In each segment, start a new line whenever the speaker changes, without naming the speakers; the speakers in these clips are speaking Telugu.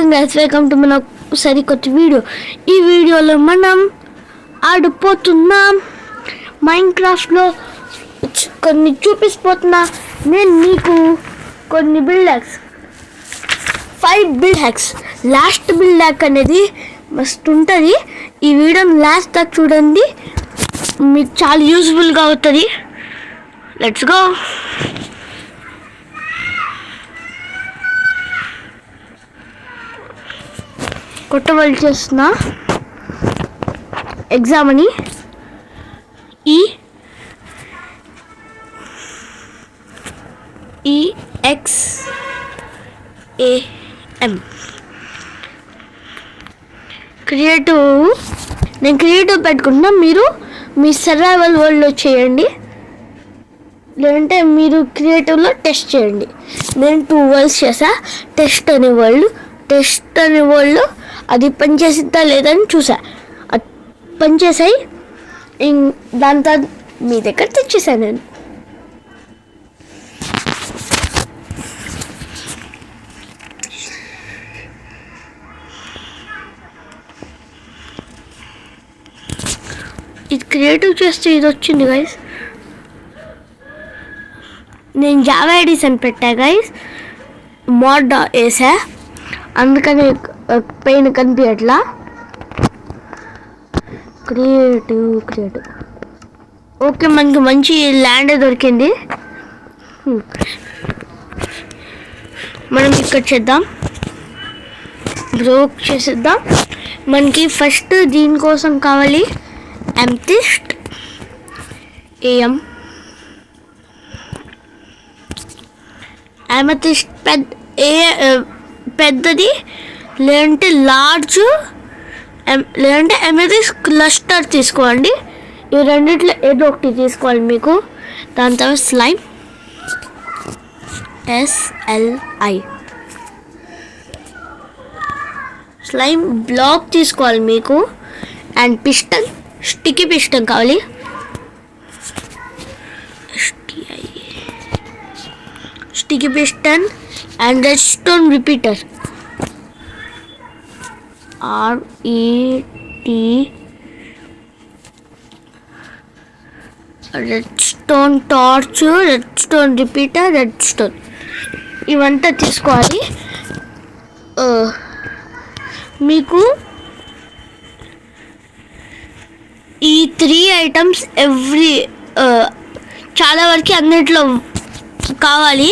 మార్నింగ్ గైస్, వెల్కమ్ టు మన సరికొత్త వీడియో. ఈ వీడియోలో మనం ఆడిపోతున్నాం మైన్క్రాఫ్ట్లో. కొన్ని చూపిస్తున్నా నేను మీకు కొన్ని build hacks, 5 build hacks. Last build hack అనేది మస్తు ఉంటుంది. ఈ వీడియోని లాస్ట్ దాకా చూడండి, మీకు చాలా యూస్ఫుల్గా అవుతుంది. Let's go. కొట్టవలసి చేస్తున్న ఎగ్జామ్ అని EXAM క్రియేటివ్. నేను క్రియేటివ్ పెట్టుకుంటున్నా, మీరు మీ సర్వైవల్ వరల్డ్లో చేయండి, లేదంటే మీరు క్రియేటివ్లో టెస్ట్ చేయండి. నేను 2 వరల్డ్స్ చేసా. టెస్ట్ అనే వరల్డ్ అది పనిచేసిద్దా లేదని చూసా. అది పనిచేసాయి. దాంతో మీ దగ్గర తెచ్చేసాను నేను. ఇది క్రియేటివ్ చేస్తే ఇది వచ్చింది గైస్. నేను జావా ఐడీస్ అని పెట్టా గైస్, మోడ్ వేసా, అందుకని పెయిన్ కనిపించట్లా. క్రియేటివ్ ఓకే, మనకి మంచి ల్యాండ్ దొరికింది. మనం ఇక్కడ చేద్దాం, బ్రోక్ చేసేద్దాం. మనకి ఫస్ట్ దీనికోసం కావాలి అమెథిస్ట్, అమెథిస్ట్ పెద్దది, లేదంటే లార్జ్, లేదంటే అమెథిస్ట్ క్లస్టర్ తీసుకోండి. ఈ రెండిట్లో ఏదో ఒకటి తీసుకోవాలి మీకు. దాని తర్వాత స్లైమ్, SLI స్లైమ్ బ్లాక్ తీసుకోవాలి మీకు. అండ్ పిస్టన్, స్టిక్కీ పిస్టన్ కావాలి. Sticky piston and Redstone repeater, RET, Redstone torch, Redstone repeater, Redstone, ఇవంతా తీసుకోవాలి. మీకు ఈ 3 ఐటమ్స్ చాలా వరకు అన్నిట్లో కావాలి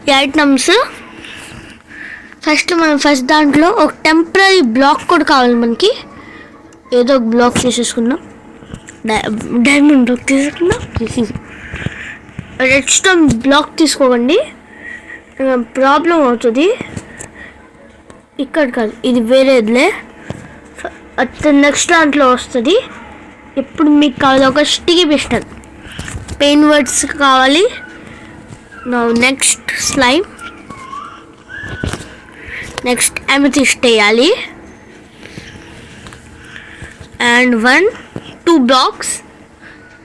ఈ ఐటమ్స్. ఫస్ట్ దాంట్లో ఒక టెంపరీ బ్లాక్ కూడా కావాలి మనకి. ఏదో ఒక బ్లాక్ తీసేసుకుందాం, డైమండ్ బ్లాక్ తీసుకుందాం. రెడ్స్టోన్ బ్లాక్ తీసుకోకండి, ప్రాబ్లం అవుతుంది. ఇక్కడ కాదు, ఇది వేరేదిలే, నెక్స్ట్ దాంట్లో వస్తుంది. ఇప్పుడు మీకు కావాలి ఒక స్టిక్కీ పిస్టన్, పెయిన్ వర్డ్స్ కావాలి. నెక్స్ట్ స్లైమ్, నెక్స్ట్ అమెథిస్ట్ వేయాలి. అండ్ 1-2 బ్లాక్స్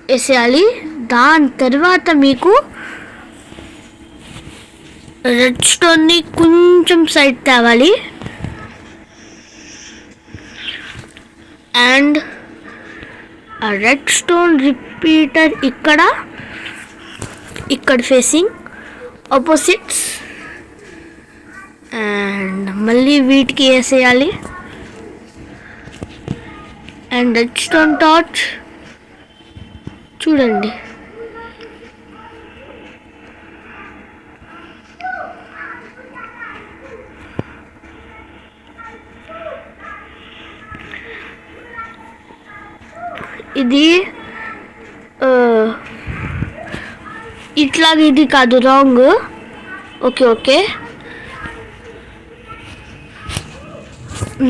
వేసేయాలి. దాని తర్వాత మీకు రెడ్ స్టోన్ని కొంచెం సైడ్ తేవాలి. అండ్ రెడ్ స్టోన్ రిపీటర్ ఇక్కడ ఫేసింగ్ ఆపోజిట్స్. అండ్ మళ్ళీ వీటికి వేసేయాలి. అండ్ రెడ్ స్టోన్ టార్చ్ చూడండి, ఇది ఇట్లాగా, ఇది కాదు, రాంగ్. ఓకే,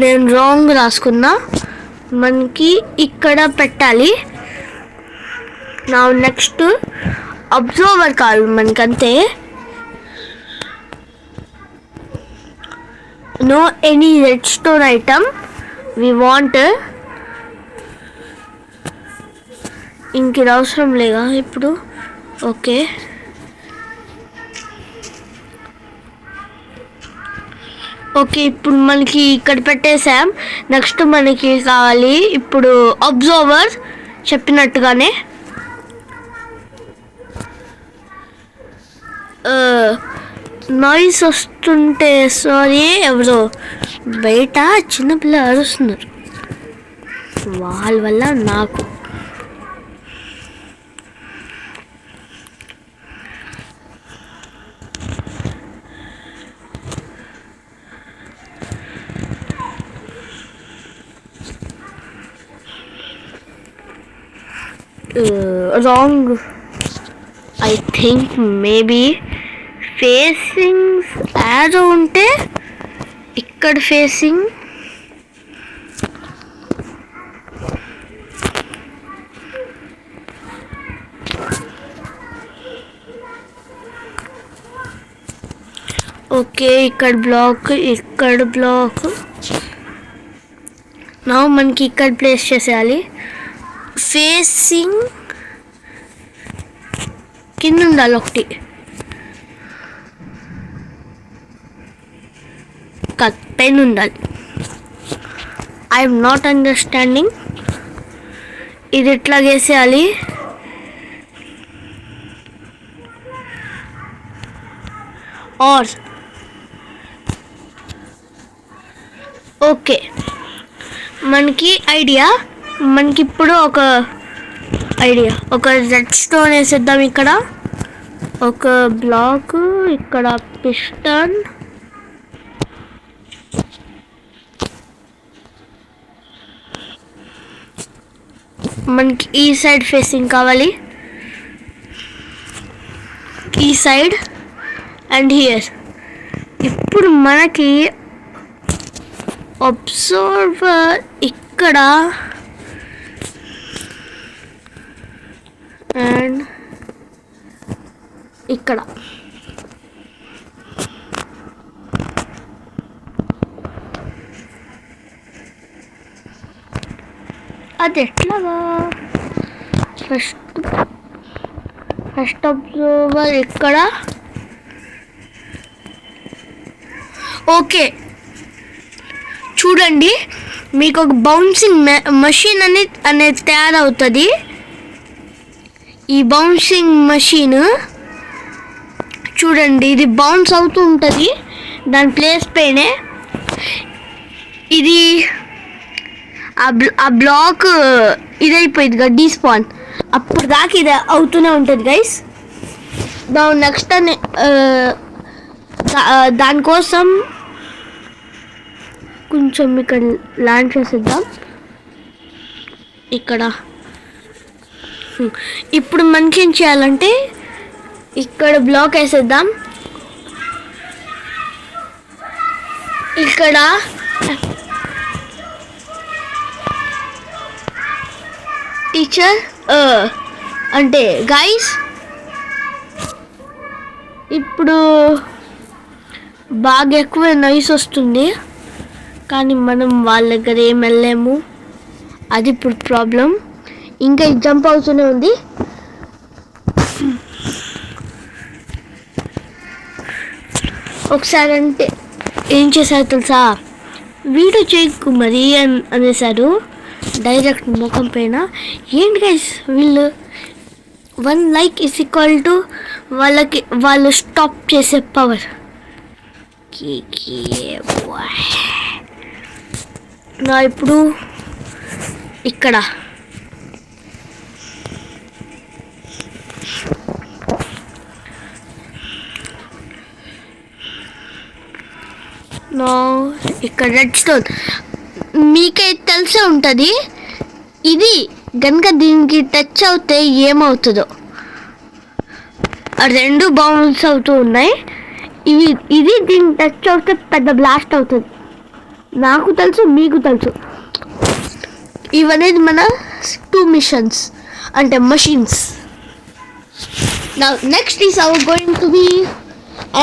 నేను రాంగ్ రాసుకున్నా. మనకి ఇక్కడ పెట్టాలి. నెక్స్ట్ అబ్జర్వర్ కావాలి మనకంతే. No any redstone item we want. ఇంక ఇది అవసరం లేగా ఇప్పుడు. ఓకే, ఓకే, ఇప్పుడు మనకి ఇక్కడ పెట్టేసాం. నెక్స్ట్ మనకి కావాలి ఇప్పుడు అబ్జర్వర్ చెప్పినట్టుగానే నాయిస్ వస్తుంటే సారీ, ఎవరో బయట చిన్నపిల్ల అరుస్తున్నారు, వాళ్ళ వల్ల నాకు wrong. I think maybe facing arrow ఉంటే ఇక్కడ ఫేసింగ్ ఓకే, ఇక్కడ బ్లాక్ నా మనకి ఇక్కడ ప్లేస్ చేసేయాలి. ఫేసింగ్ కింద ఉండాలి ఒకటి, పైన ఉండాలి. I'm not understanding. ఇది ఎట్లా వేసేయాలి? ఆర్ ఓకే, మనకి ఇప్పుడు ఒక రెడ్ స్టోన్ వేసేద్దాం. ఇక్కడ ఒక బ్లాక్, ఇక్కడ పిస్టన్, మనకి ఈ సైడ్ ఫేసింగ్ కావాలి, ఈ సైడ్ అండ్ హియర్. ఇప్పుడు మనకి అబ్జర్వర్ ఇక్కడ అండ్ ఇక్కడ. అది ఎట్లాగా? ఫస్ట్ అబ్జర్వర్ ఇక్కడ. ఓకే, చూడండి, మీకు ఒక బౌన్సింగ్ మషిన్ అనేది తయారవుతుంది. ఈ బౌన్సింగ్ మషిన్ చూడండి, ఇది బౌన్స్ అవుతూ ఉంటుంది దాని ప్లేస్ పైనే. ఇది ఆ బ్లాక్ ఇదైపోయింది కదా, డీస్పాన్, అప్పుడు దాకా ఇది అవుతూనే ఉంటుంది గైస్. నెక్స్ట్ దానికోసం కొంచెం ఇక్కడ ల్యాండ్ చేసేద్దాం. ఇక్కడ ఇప్పుడు మనకి ఏం చేయాలంటే ఇక్కడ బ్లాక్ వేసేద్దాం. ఇక్కడ టీచర్ అంటే గైస్, ఇప్పుడు బాగా ఎక్కువ నాయిస్ వస్తుంది, కానీ మనం వాళ్ళ దగ్గర ఏం వెళ్ళలేము. అది ఇప్పుడు ప్రాబ్లం. ఇంకా జంప్ అవుతూనే ఉంది. ఒకసారి అంటే ఏం చేశారు తెలుసా, వీడియో చేయకు మరి అనేసారు డైరెక్ట్ ముఖం పైన. ఏంటి గైస్, వీళ్ళు 1 లైక్ ఈజ్ ఈక్వల్ టు వాళ్ళు స్టాప్ చేసే పవర్. నా ఇప్పుడు ఇక్కడ ఇక్కడ రెడ్ స్టోన్ మీకే తెలిసే ఉంటుంది. ఇది కనుక దీనికి టచ్ అవుతే ఏమవుతుందో. రెండు బౌన్స్ అవుతూ ఉన్నాయి. ఇది దీనికి టచ్ అవుతే పెద్ద బ్లాస్ట్ అవుతుంది. నాకు తెలుసు, మీకు తెలుసు. ఇవనేది మన 2 మిషన్స్ అంటే machines. Next is our going to be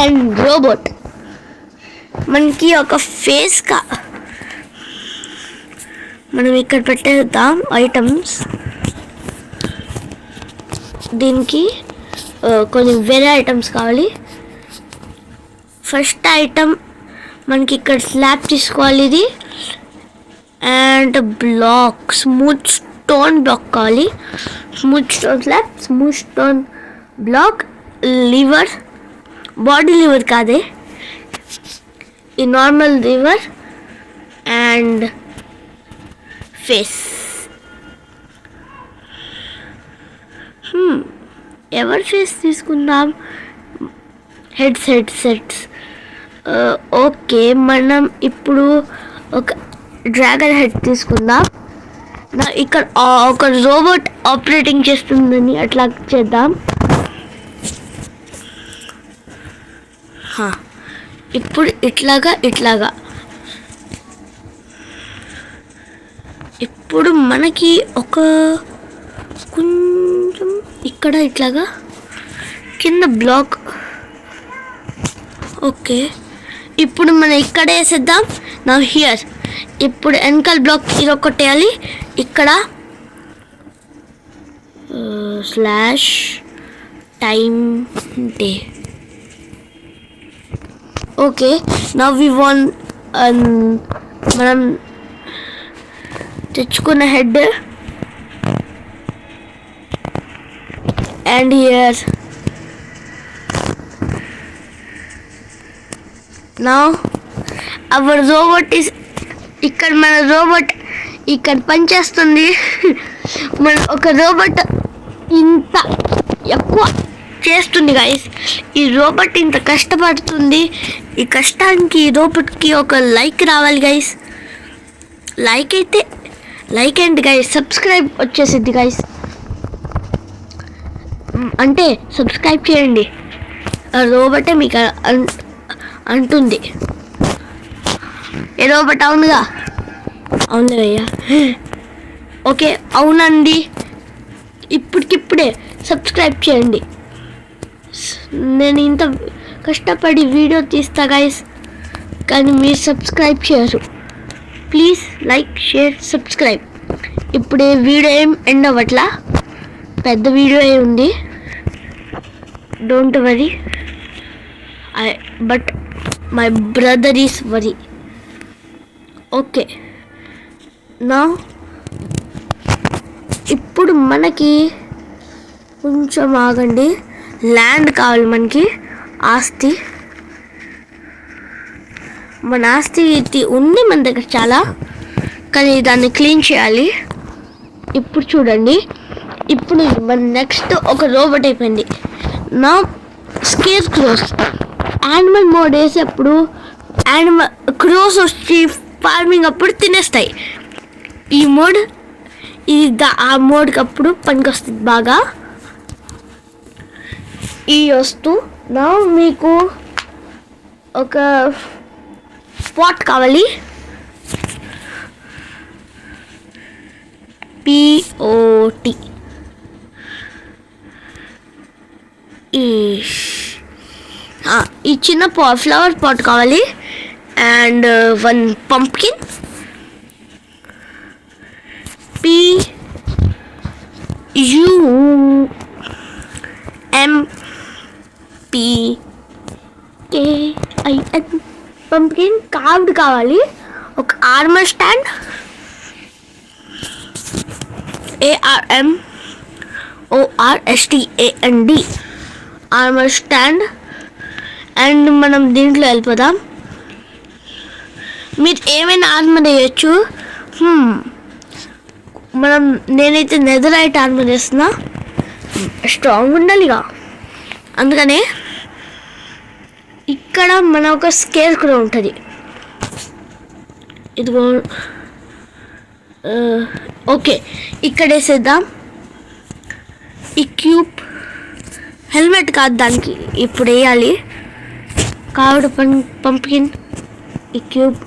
and robot. మనకి ఒక ఫేస్ మనం ఇక్కడ పెట్టేద్దాం ఐటమ్స్. దీనికి కొన్ని వేరే ఐటమ్స్ కావాలి. ఫస్ట్ మనకి ఇక్కడ స్లాబ్ తీసుకోవాలి ఇది and black smooth stone black కావాలి smooth stone slab smooth stone black lever body lever కాదే ఈ నార్మల్ లివర్ అండ్ ఫేస్ ఎవరి ఫేస్ తీసుకుందాం హెడ్సెట్స్ ఓకే మనం ఇప్పుడు ఒక డ్రాగన్ హెడ్ తీసుకుందాం ఇక్కడ ఒక రోబోట్ ఆపరేటింగ్ చేస్తుందని అట్లా చేద్దాం ఇప్పుడు ఇట్లాగా ఇప్పుడు మనకి ఒక కొంచెం ఇక్కడ ఇట్లాగా కింద బ్లాక్ ఓకే ఇప్పుడు మనం ఇక్కడ వేసేద్దాం నా హియర్ ఇప్పుడు వెనకాల బ్లాక్ ఇది కొట్టేయాలి ఇక్కడ slash time day okay now we want మనం తెచ్చుకున్న head and here now our robot is ఇక్కడ మన రోబోట్ ఇక్కడ పనిచేస్తుంది మన ఒక రోబోట్ ఇంత ఎక్కువ చేస్తుంది గైస్ ఈ రోబోట్ ఇంత కష్టపడుతుంది ఈ కష్టానికి ఈ రోబోట్కి ఒక లైక్ రావాలి గైస్ లైక్ ఏంటి గైస్ సబ్స్క్రైబ్ వచ్చేసింది గైస్ అంటే సబ్స్క్రైబ్ చేయండి రోబోటే మీకు అంటుంది ఏ రోబోట్ అవునుగా అవును అయ్యా ఓకే అవునండి ఇప్పటికిప్పుడే సబ్స్క్రైబ్ చేయండి నేను ఇంత కష్టపడి వీడియో తీస్తా గైస్ కానీ మీరు సబ్స్క్రైబ్ చేయరు ప్లీజ్ లైక్ షేర్ సబ్స్క్రైబ్ ఇప్పుడు వీడియో ఏం ఎండ్ అవ్వట్లా పెద్ద వీడియో ఉంది don't worry but my brother is worry okay నా ఇప్పుడు మనకి కొంచెం ఆగండి ల్యాండ్ కావాలి మనకి ఆస్తి మన ఆస్తి ఉంది మన దగ్గర చాలా కానీ దాన్ని క్లీన్ చేయాలి ఇప్పుడు చూడండి ఇప్పుడు మన నెక్స్ట్ ఒక రోబోట్ అయిపోయింది నా స్కేర్ క్రోస్ యానిమల్ మోడ్ వేసేప్పుడు క్రోస్ వచ్చి ఫార్మింగ్ అప్పుడు తినేస్తాయి ఈ మోడ్ ఇది ఆ మోడ్కి అప్పుడు పనికి వస్తుంది బాగా ఈ వస్తూ నా మీకు ఒక పాట్ కావాలి POT ఈ చిన్న ఫ్లవర్ పాట్ కావాలి and one pumpkin PUMPKIN pumpkin carved కావాలి ఒక armour stand ARMORSTAND armour stand and మనం దీంట్లో వెళ్ళిపోదాం మీరు ఏమైనా ఆర్మర్ వేయచ్చు నేనైతే నెదరైట్ ఆర్మర్ వేస్తున్నా స్ట్రాంగ్ ఉండాలిగా అందుకనే ఇక్కడ మన ఒక స్కేర్ కూడా ఉంటుంది ఇదిగో ఓకే ఇక్కడ వేసేద్దాం ఈ క్యూబ్ హెల్మెట్ కాదు దానికి ఇప్పుడు వేయాలి కావుడు పంప్కిన్ ఈ క్యూబ్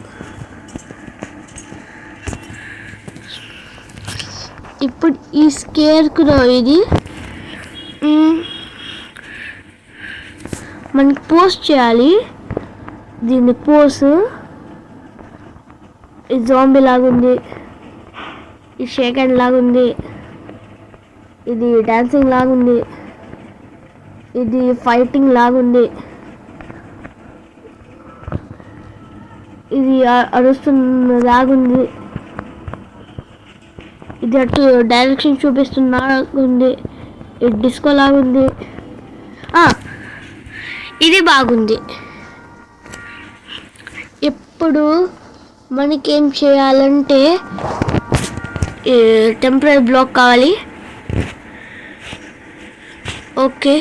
ఇప్పుడు ఈ స్కేర్ కూడా ఇది మనకి పోస్ట్ చేయాలి దీన్ని పోస్ట్ ఇది జాంబీ లాగుంది ఇది షేక్ హ్యాండ్ లాగుంది ఇది డాన్సింగ్ లాగుంది ఇది ఫైటింగ్ లాగుంది ఇది అరుస్తున్నలాగుంది. ఇది అటు డైరెక్షన్ చూపిస్తున్నలాగుంది. ఇది డిస్కో లాగుంది. ఇది బాగుంది. ఇప్పుడు మనకేం చేయాలంటే టెంపరీ బ్లాక్ కావాలి. ఓకే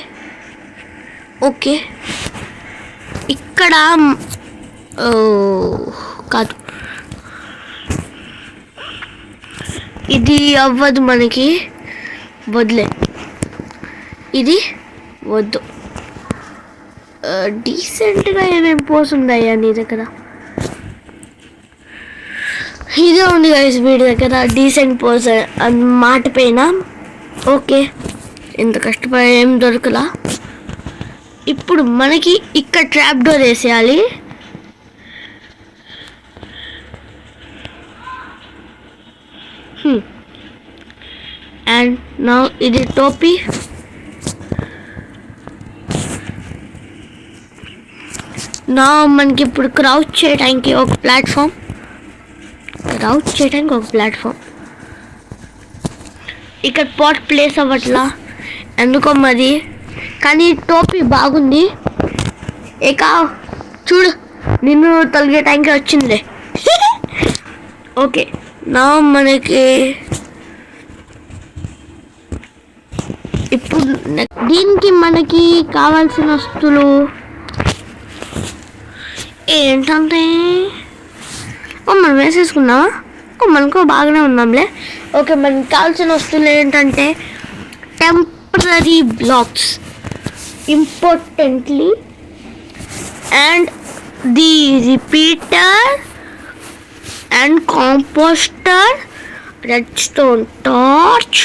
ఇక్కడ కాదు, ఇది అవ్వదు మనకి, వదిలే, ఇది వద్దు. డీసెంట్గా ఏమేమి పోసుందయ్యా నీ దగ్గర? ఇదే ఉంది గైస్ వీడి దగ్గర డీసెంట్ పోజ్ మాట పైన. ఓకే, ఇంత కష్టపడి ఏం దొరకలా. ఇప్పుడు మనకి ఇక్కడ ట్రాప్ డోర్ వేసేయాలి. అండ్ నా ఇది టోపీ. నా మనకి ఇప్పుడు క్రౌచ్ చేయడానికి ఒక ప్లాట్ఫామ్. ఇక్కడ పాట్ ప్లేస్ అవ్వట్లా ఎందుకో మరి, కానీ టోపీ బాగుంది. ఇక చూడు, నిన్ను తొలగే టైంకి వచ్చిందిలే. ఓకే, నా మనకి ఇప్పుడు దీనికి మనకి కావాల్సిన వస్తువులు ఏంటంటే మనం వేసేసుకున్నామా? మనకు బాగానే ఉన్నాంలే. ఓకే, మనకి కావాల్సిన వస్తువులు ఏంటంటే temporary blocks importantly, and the repeater and composter, redstone torch.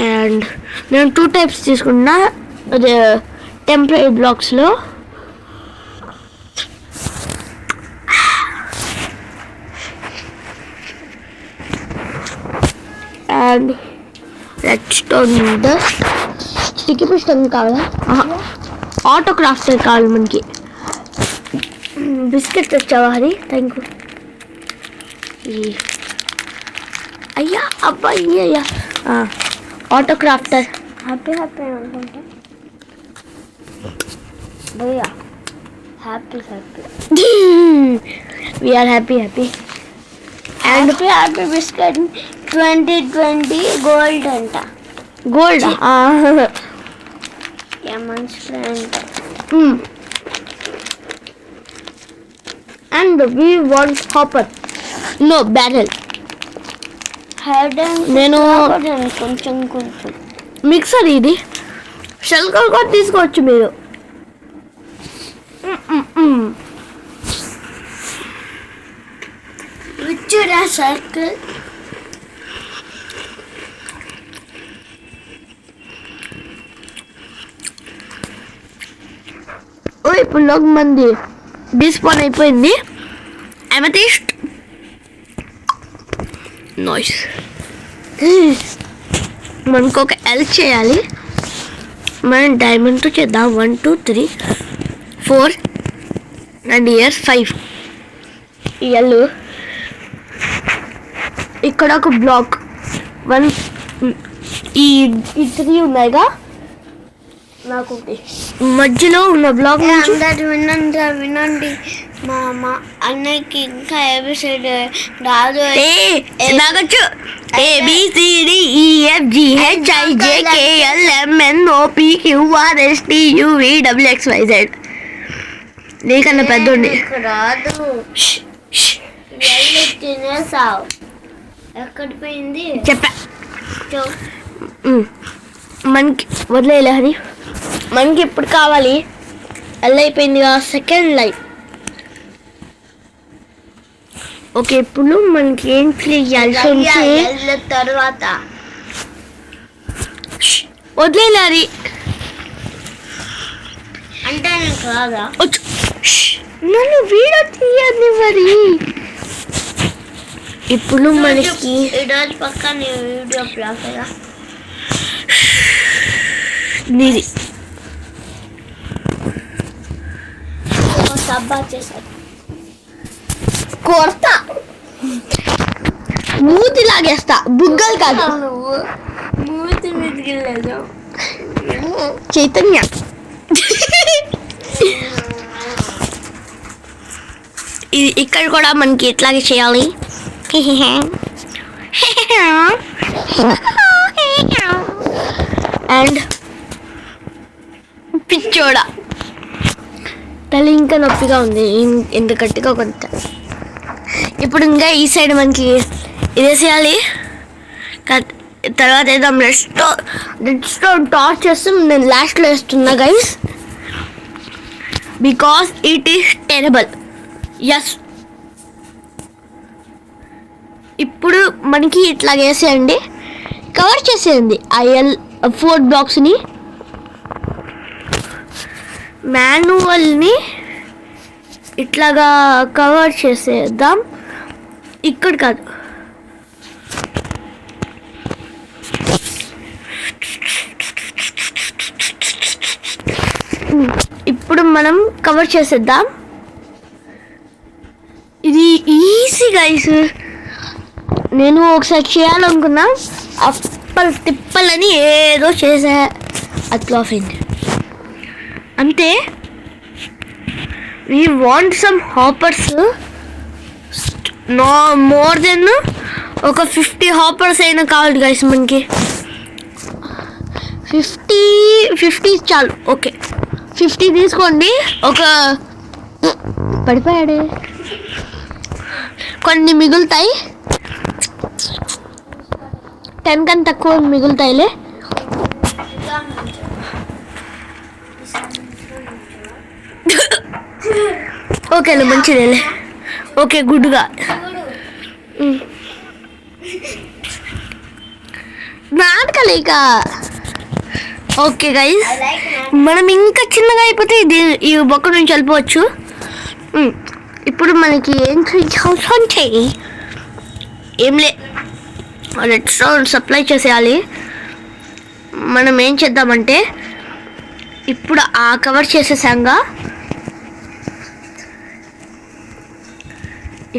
And నేను 2 టైప్స్ తీసుకున్నా టెంపరరీ బ్లాక్స్లో. And redstone dust, sticky piston కావాలా? ఆటోక్రాఫ్టర్ కావాలి మనకి. బిస్కెట్ తెచ్చావా? అది థ్యాంక్ యూ. అయ్యా అబ్బాయి అయ్యా, ఆటోక్రాఫ్టర్. హ్యాపీ అనుకుంటా భయ్యా, happy we are happy. And happy biscuit 2020 gold అంట. Gold and we want hopper, no barrel. నేను కొంచెం మిక్సర్, ఇది షెల్కర్ కూడా తీసుకోవచ్చు మీరు. విచ్చురా సర్కిల్. ఇప్పుడు లోక్ మంది డిస్పాన్ అయిపోయింది. Amethyst noise. మనకు ఒక ఎల్ చేయాలి. మనం డైమండ్తో చేద్దాం. 1 2 3 4 అండ్ 5 ఈ ఎల్. ఇక్కడ ఒక బ్లాక్ 1 ఈ 3 ఉన్నాయిగా. నాకు మధ్యలో ఉన్న బ్లాక్ వినండి మా అన్నయ్యకి ఇంకా ఏబిసిడి రాదు. నాకొచ్చు ABCDEFGHIJKLMNOPQRSTUVWXYZ. నీకన్నా పెద్దోండి రాదు. తినేసావు. ఎక్కడికి పోయింది చెప్పా. మనకి వదిలేలే అది. మనకి ఇప్పుడు కావాలి ఎల్ అయిపోయింది కదా, సెకండ్ లైఫ్. ఓకే, ఇప్పుడు మనకి ఏం చేయాల్సి ఉంటే తర్వాత వదిలేలే అది అంటే కాదా. నన్ను వీడియో తీయద్దు మరి. ఇప్పుడు మనకి ఈరోజు పక్క వీడియో బ్లాక్ కదా నీది సబ్బా చేశారు. కొడతా, మూతి లాగేస్తా, బుగ్గలు కాదు.
మూతి మీదకి
చైతన్య ఇది ఇక్కడ కూడా మనకి ఇట్లాగే చేయాలి. అండ్ పిచ్చోడా తల ఇంకా నొప్పిగా ఉంది, ఎంత గట్టిగా కొంత. ఇప్పుడు ఇంకా ఈ సైడ్ మనకి ఇదేసేయాలి. తర్వాత ఏదో రెడ్ స్టోన్ టార్చ్ చేస్తూ నేను లాస్ట్లో వేస్తున్నా guys, because it is terrible. Yes, ఇప్పుడు మనకి ఇట్లా వేసేయండి, కవర్ చేసేయండి ఆ 4 బ్లాక్స్ని. మాన్యువల్ని ఇట్లాగా కవర్ చేసేద్దాం, ఇక్కడ కాదు. ఇప్పుడు మనం కవర్ చేసేద్దాం. ఇది ఈజీ గైస్, నేను ఒకసారి చేయాలనుకున్నా, తిప్పలని ఏదో చేసా, అట్లా అయింది అంతే. We want some hoppers, more than ఒక 50 హాపర్స్ అయినా కావాలి గైస్ మనకి. 50 చాలు. ఓకే 50 తీసుకోండి. ఒక పడిపోయాడే, కొన్ని మిగులుతాయి, 10 కన్నా తక్కువ మిగులుతాయిలే. ఓకేలే, మంచిదేలే. ఓకే గుడ్గా నాటకలేక. ఓకే గైస్, మనం ఇంకా చిన్నగా అయిపోతే ఇది ఈ బొక్క నుంచి వెళ్ళిపోవచ్చు. ఇప్పుడు మనకి ఏం చేయాలి, ఏంలే, రెడ్ స్టోన్ సప్లై చేసేయాలి. మనం ఏం చేద్దామంటే ఇప్పుడు ఆ కవర్ చేసేసాంగా,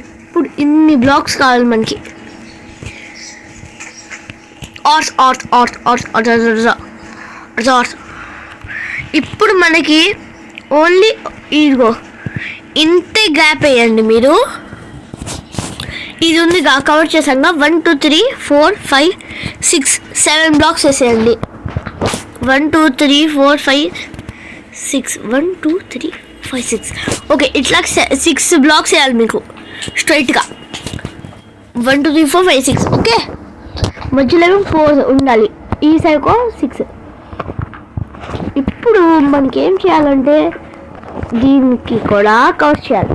ఇప్పుడు ఇన్ని బ్లాక్స్ కావాలి మనకి. ఇప్పుడు మనకి ఓన్లీ ఇదిగో ఇంతే గ్యాప్ వేయండి మీరు. ఇది ఉంది కవర్ చేసాక 1 2 3 4 5 6 7 బ్లాక్స్ వేసేయండి. 1 2 3 4 5 6 1 2 3 5 6. ఓకే, ఇట్లా 6 బ్లాక్స్ వేయాలి మీకు స్ట్రైట్గా. 1 2 3 4 5 6. ఓకే, మధ్యలో 4 ఉండాలి, ఈ సైడ్కో 6. ఇప్పుడు మనకి ఏం చేయాలంటే దీనికి కూడా కవర్ చేయాలి.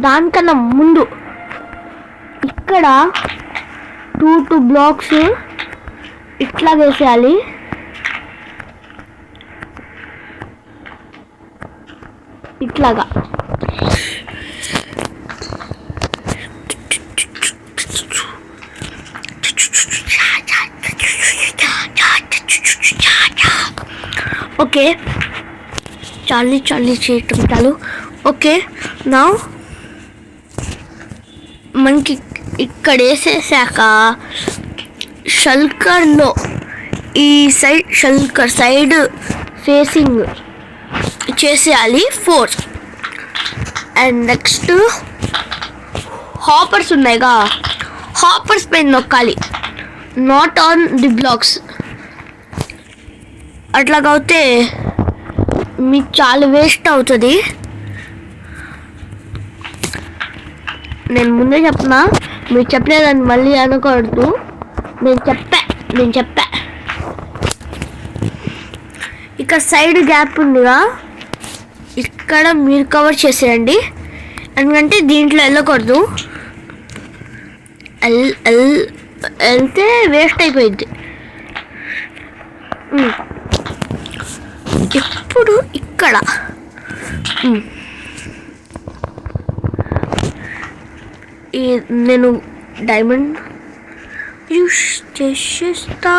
దానికన్నా ముందు ఇక్కడ 2 బ్లాక్స్ ఇట్లా వేసేయాలి. ఇట్లాగా ఓకే, చాలీ చేయటం చాలు. ఓకే, నా మనకి ఇక్కడ వేసేసాక షల్కర్లో ఈ సైడ్, షల్కర్ సైడ్ ఫేసింగ్ చేసేయాలి 4. అండ్ నెక్స్ట్ హాపర్స్ ఉన్నాయిగా, హాపర్స్ పైన నొక్కాలి, నాట్ ఆన్ ది బ్లాక్స్. అట్లాగైతే మీకు చాలా వేస్ట్ అవుతుంది. నేను ముందే చెప్పినా, మీరు చెప్పలేదని మళ్ళీ అనకూడదు. నేను చెప్పా. ఇక సైడ్ గ్యాప్ ఉందిగా, ఇక్కడ మీరు కవర్ చేసేయండి, ఎందుకంటే దీంట్లో వెళ్ళకూడదు. వెళ్తే వేస్ట్ అయిపోయింది. ఇప్పుడు ఇక్కడ నేను డైమండ్ యూస్ చేసేస్తా.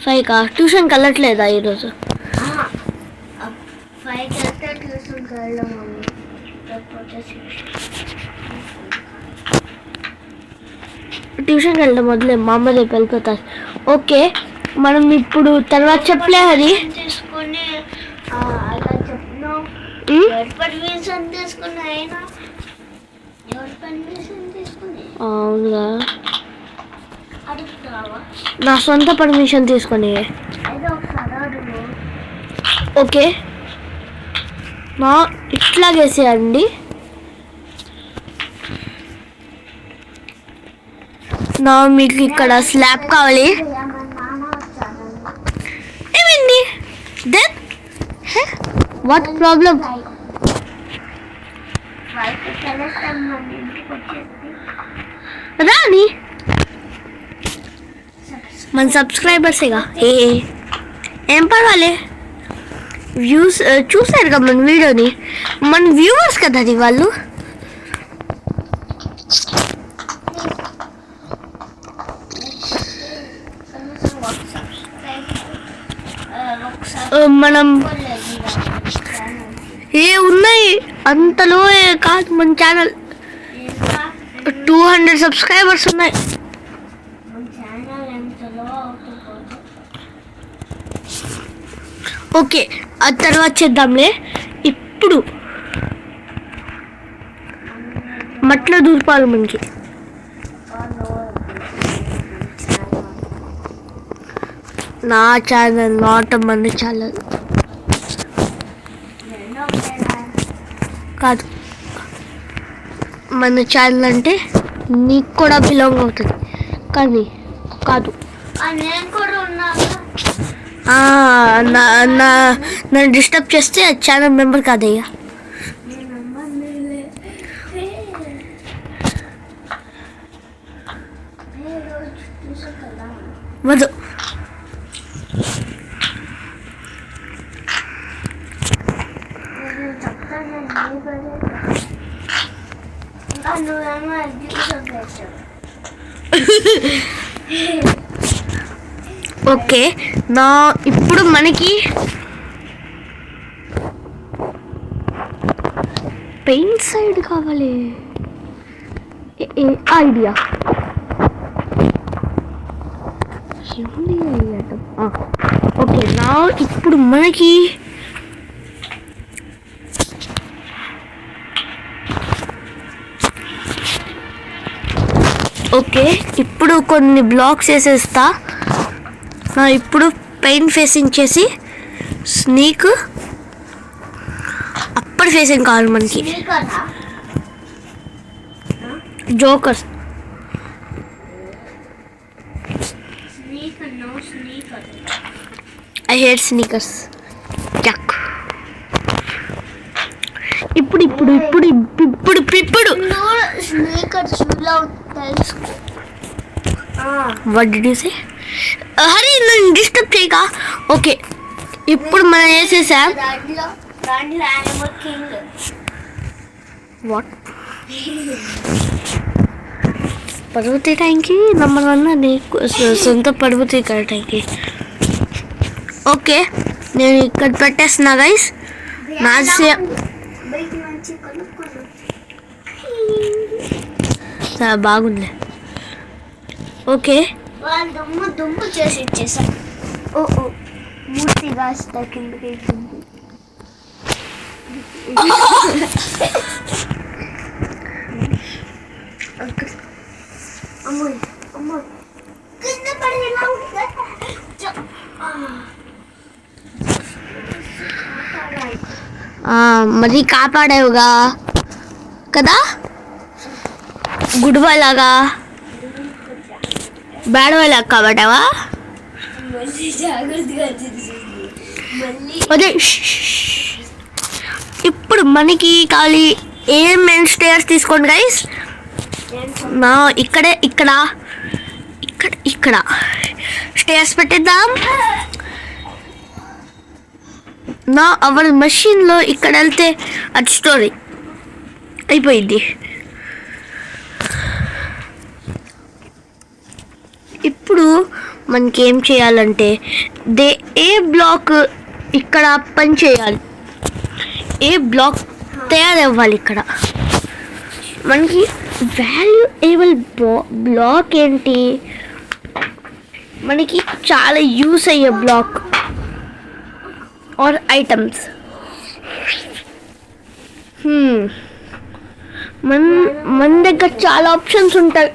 5కా ట్యూషన్కి వెళ్ళట్లేదా ఈరోజు?
5కి వెళ్తే ట్యూషన్కి వెళ్ళాం మమ్మీ.
ట్యూషన్కి వెళ్ళడం వదిలే, మా అమ్మ రేపు వెళ్ళిపోతారు. ఓకే, మనం ఇప్పుడు తర్వాత చెప్పలే అది
తీసుకొని అలా చెప్పినాం. ఎవరి పర్మిషన్ తీసుకుని అయినా ఎవరి పర్మిషన్ తీసుకుని
అవునుగా,
అడుగుతావా?
నా సొంత పర్మిషన్ తీసుకొని.
ఏదో ఒకసారి అడుగు.
ఓకే, నా ఇట్లాగేసేయండి. నా మీకు ఇక్కడ స్లాబ్ కావాలి. ఏమైంది? Then what problem? రాని మన సబ్స్క్రైబర్సేగా, ఏం పర్వాలే. వ్యూస్ చూసారు కదా మన వీడియోని, మన వ్యూవర్స్ కదా అది వాళ్ళు. మనం ఉన్నాయి అంతలో కాదు, మన ఛానల్ 200 సబ్స్క్రైబర్స్ ఉన్నాయి. ఓకే, ఆ తర్వాత చేద్దాంలే. ఇప్పుడు మట్లో దూరిపాలి మనకి. నా ఛానల్ నాట్ మన ఛానల్ కాదు, మన ఛానల్ అంటే నీకు కూడా బిలాంగ్ అవుతుంది కానీ కాదు.
నేను కూడా ఉన్నాను.
నన్ను డిస్టర్బ్ చేస్తే ఛానల్ మెంబర్ కాదయ్యా. వద్దు, ఓకే. నా ఇప్పుడు మనకి పెయింట్ సైడ్ కావాలి. Idea okay. నా ఇప్పుడు మనకి ఓకే, ఇప్పుడు కొన్ని బ్లాక్స్ వేసేస్తా. ఇప్పుడు పెయింట్ ఫేసింగ్ చేసి స్నీక్ అప్పటి ఫేసింగ్ కావాలి మనకి. Jokers I hate sneakers. జక్ ఇప్పుడు ఇప్పుడు ఇప్పుడు ఇప్పుడు ఇప్పుడు what did you say? Hari, నన్ను డిస్టర్బ్ చేయగా. ఓకే, ఇప్పుడు మనం వేసేసాం. వాట్ పర్వతీ ట్యాంకి నంబర్ 1 నీకు సొంత పర్వతీ ట్యాంకి. ఓకే, నేను ఇక్కడ పెట్టేస్తున్నా గైస్. బాగుంది. ఓకే,
దుమ్ము చేసి ఇచ్చేసా. ఓ మూర్తి కాస్త కిందకి వెళ్తుంది. అమ్మో కింద పడేలా ఉంది.
మరి కాపాడేవుగా కదా, గుడ్ బాయ్ లాగా బ్యాడ్ బాయ్ లాగా కాపాడావా? అదే. ఇప్పుడు మనకి కావాలి ఏం స్టేర్స్ తీసుకోండి గైస్. నా ఇక్కడ ఇక్కడ ఇక్కడ ఇక్కడ స్టేర్స్ పెట్టేద్దాం. నా అవర్ మెషిన్లో ఇక్కడ వెళ్తే అది స్టోరీ అయిపోయింది. ఇప్పుడు మనకి ఏం చేయాలంటే ఏ బ్లాక్ ఇక్కడ పని చేయాలి, ఏ బ్లాక్ తయారవ్వాలి. ఇక్కడ మనకి వాల్యుయేబుల్ బ్లాక్ ఏంటి, మనకి చాలా యూస్ అయ్యే బ్లాక్ ఆర్ ఐటమ్స్. మన దగ్గర చాలా ఆప్షన్స్ ఉంటాయి.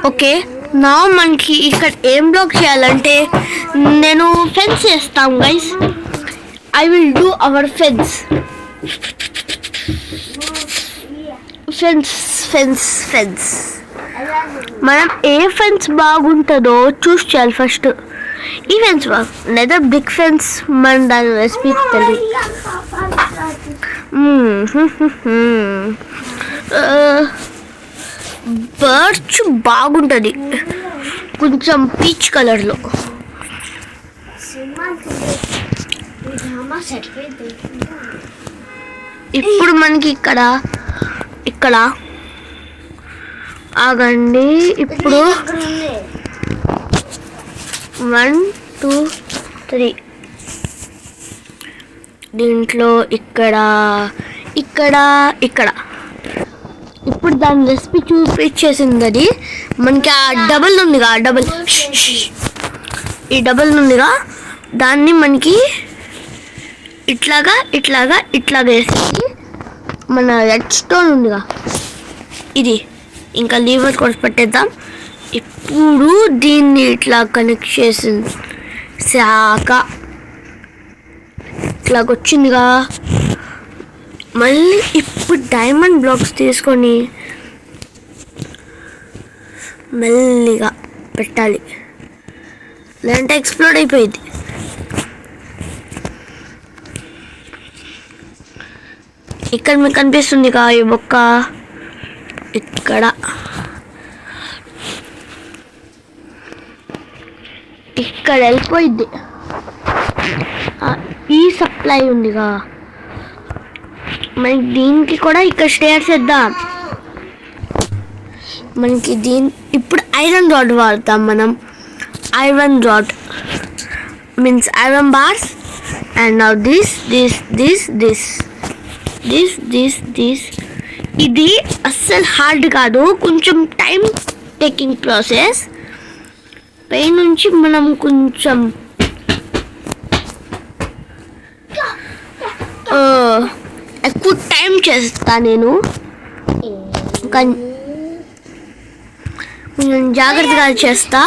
ఓకే, నా మనకి ఇక్కడ ఏం బ్లాక్ చేయాలంటే నేను ఫెన్స్ చేస్తాం guys. I will do our fence. మనం ఏ ఫెన్స్ బాగుంటుందో చూస్ చేయాలి ఫస్ట్. ఈ ఫెన్స్ లేదా బిగ్ ఫెన్స్ మన దాని రెసిపీ తెలియదు. బర్చ్ బాగుంటుంది కొంచెం పీచ్ కలర్లో. ఇప్పుడు మనకి ఇక్కడ ఆగండి. ఇప్పుడు 1 2 3 దీంట్లో ఇక్కడ. ఇప్పుడు దాని రెసిపీ చూపించేసింది. అది మనకి ఆ డబల్ ఉందిగా, ఈ డబల్ ఉందిగా, దాన్ని మనకి ఇట్లాగా వేసి మన రెడ్ స్టోన్ ఉందిగా, ఇది ఇంకా లీవర్ కూడా పెట్టేద్దాం. ఇప్పుడు దీన్ని ఇట్లా కనెక్ట్ చేసింది శాఖ ఇట్లాగొచ్చిందిగా. మళ్ళీ ఇప్పుడు డైమండ్ బ్లాక్స్ తీసుకొని మెల్లిగా పెట్టాలి, లేదంటే ఎక్స్ప్లోడ్ అయిపోయింది. ఇక్కడ మీకు కనిపిస్తుంది కా ఈ బొక్క, ఇక్కడ వెళ్ళిపోయింది. ఈ సప్లై ఉందిగా, మనకి దీనికి కూడా ఇక్కడ స్టేర్ చేద్దాం. మనకి ఇప్పుడు ఐరన్ రాడ్ వాడతాం మనం. Iron rod means iron bars. And now this. ఇది అస్సలు హార్డ్ కాదు, కొంచెం టైం టేకింగ్ ప్రాసెస్. పై నుంచి మనం కొంచెం ఎక్కువ టైం చేస్తా నేను, కొంచెం జాగ్రత్తగా చేస్తా.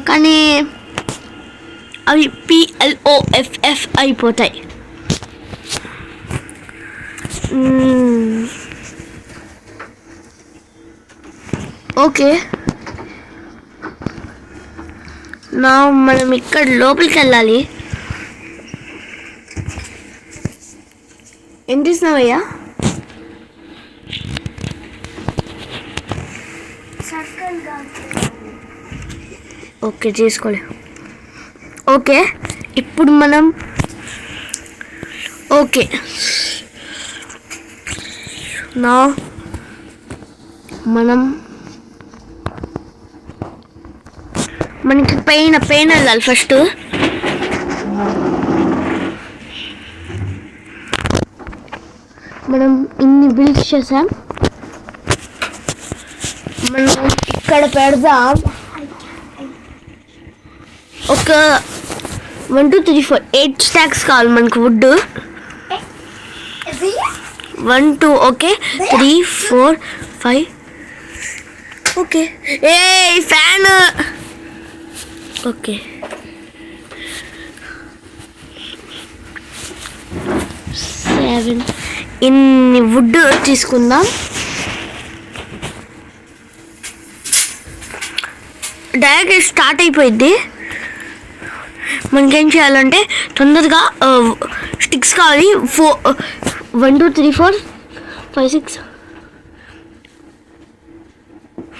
కానీ అవి PLOFF అయిపోతాయి. ఓకే, నా మనం ఇక్కడ లోపలికి వెళ్ళాలి. ఏం చేసినావయ్యా? ఓకే, చేసుకోలే. ఓకే, ఇప్పుడు మనం నా మనకి పైన వెళ్ళాలి ఫస్ట్. మనం ఇన్ని బిల్డ్స్ చేసాం, మనం ఇక్కడ పెడదాం. ఒక 1 2 3 4 8 స్టాక్స్ కావాలి మనకు వుడ్. 1 2 okay 3 4 5 okay. ఏ ఫ్యాన్ ఓకే. 7 ఇన్ని వుడ్ తీసుకుందాం. డైరెక్ట్ స్టార్ట్ అయిపోయింది. మనకేం చేయాలంటే తొందరగా స్టిక్స్ కావాలి. 1 2 3 4 5 6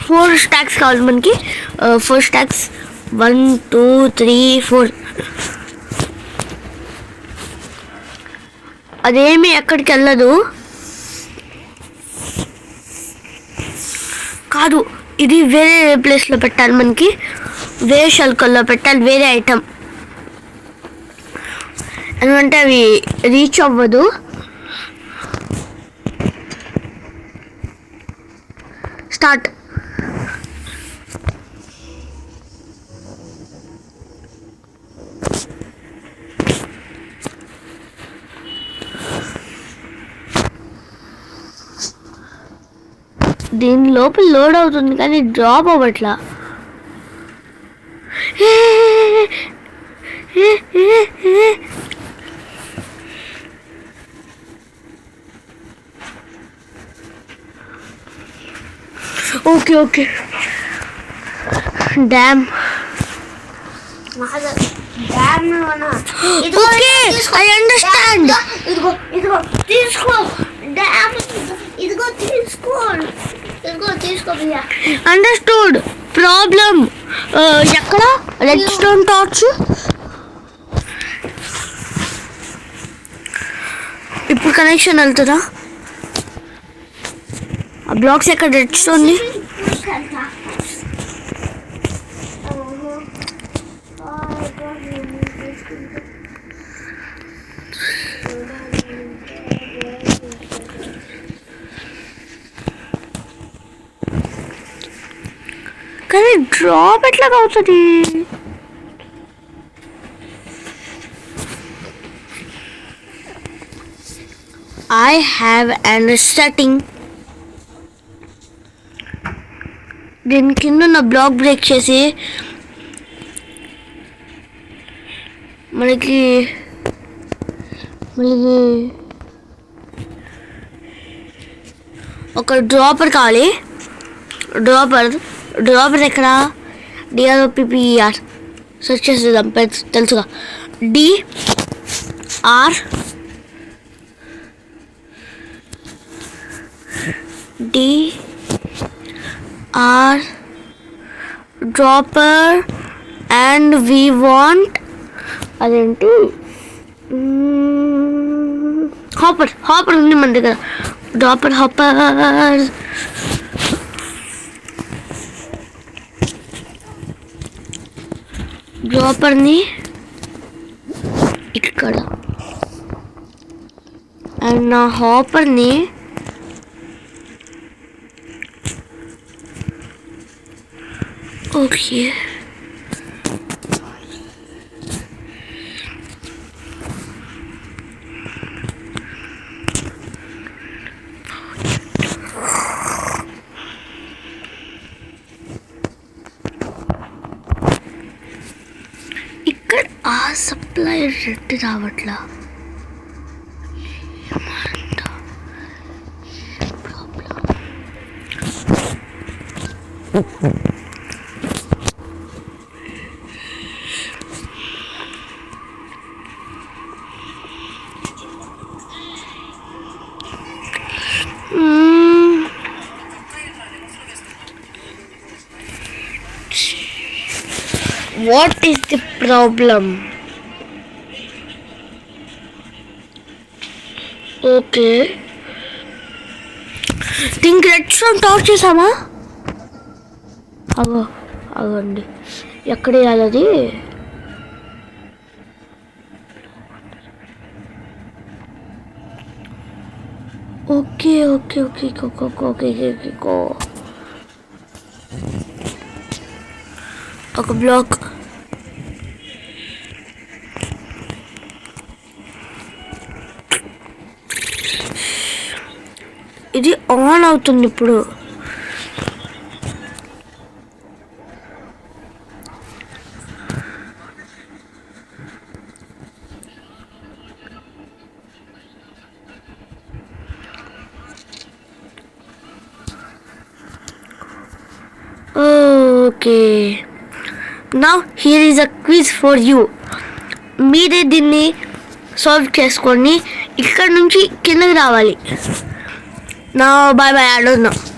4 స్టాక్స్ కావాలి మనకి. 4 స్టాక్స్ 1 2 3 4. అదేమి ఎక్కడికి వెళ్ళదు కాదు, ఇది వేరే ప్లేస్లో పెట్టాలి మనకి. వేరే షెల్కల్లో పెట్టాలి, వేరే ఐటమ్. ఎందుకంటే అవి రీచ్ అవ్వదు. స్టార్ట్. దీని లోపల లోడ్ అవుతుంది కానీ డ్రాప్ అవ్వట్లా. Okay okay. Damn. Okay, I understand.
ఇదిగో ఇదిగో తీసుకో. డ్యామ్ ఇదిగో తీసుకో. ఇదిగో తీసుకో భయ్యా.
అండర్స్టూడ్. ప్రాబ్లం ఎక్కడ? Redstone torch. ఇప్పుడు కనెక్షన్ వెళ్తుందా? ఆ బ్లాక్స్ ఎక్కడ? Red stone. కానీ డ్రాప్ ఎట్లాగా అవుతుంది? I have an setting. దీని కింద ఉన్న బ్లాక్ బ్రేక్ చేసి మనకి ఒక డ్రాపర్ కావాలి. డ్రాపర్ ఎక్కడ? DROPPER సెర్చ్ చేసేద్దాం, తెలుసుగా. DR dropper and we want అదేంటి హాపర్ ఉంది మన దగ్గర. హాపర్ డ్రాపర్ని ఇక్కడ అండ్ నా హాపర్ని ఓకే. ఇక్కడ ఆ సప్లై రెడ్ రావట్లా. What is the problem? Okay. దీనికి రెడ్ స్టోన్ టార్చ్ చేసామా? అగండి ఎక్కడ వేయాలి అది? ఓకే ఓకే ఓకే ఓకే ఒక బ్లాక్. ఇది ఆన్ అవుతుంది ఇప్పుడు. Okay now here is a quiz for you. మీరే దీన్ని సాల్వ్ చేసుకొని ఇక్కడ నుంచి కిందకి రావాలి. నా bye bye, I don't know.